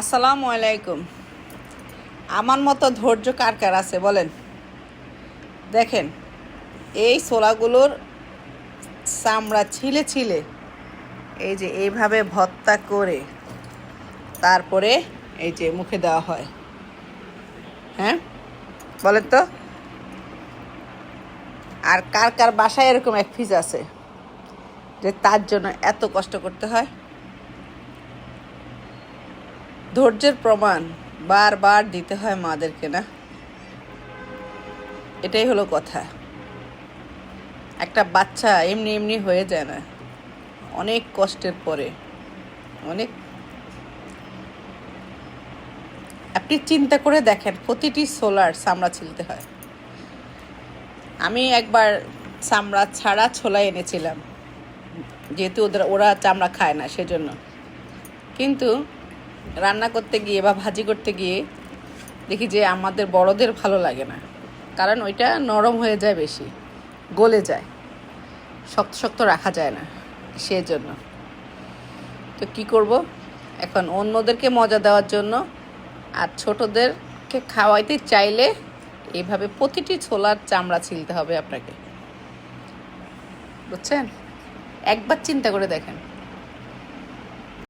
আসসালামু আলাইকুম। আমার মতো ধৈর্য কার কার আছে বলেন? দেখেন, এই ছোলাগুলোর চামড়া ছিলে ছিলে এই যে এইভাবে ভর্তা করে তারপরে এই যে মুখে দেওয়া হয়। হ্যাঁ, বলেন তো। আর কার কার বাসায় এরকম এক পিস আছে যে তার জন্য এত কষ্ট করতে হয়? ধৈর্যের প্রমাণ বারবার দিতে হয় মাদেরকে, না? এটাই হলো কথা। একটা বাচ্চা এমনি এমনি হয়ে যায় না, অনেক কষ্টের পরে। অনেক, আপনি চিন্তা করে দেখেন, প্রতিটি ছোলার চামড়া ছিলতে হয়। আমি একবার চামড়া ছাড়া ছোলা এনেছিলাম, যেহেতু ওরা চামড়া খায় না সেজন্য। কিন্তু রান্না করতে গিয়ে বা ভাজি করতে গিয়ে দেখি যে আমাদের বড়দের ভালো লাগে না, কারণ ওইটা নরম হয়ে যায়, বেশি গলে যায়, শক্ত শক্ত রাখা যায় না, সেজন্য। তো কি করব এখন? অন্যদেরকে মজা দেওয়ার জন্য আর ছোটদেরকে খাওয়াইতে চাইলে এইভাবে প্রতিটি ছোলার চামড়া ছিলতে হবে আপনাকে, বুঝছেন? একবার চিন্তা করে দেখেন।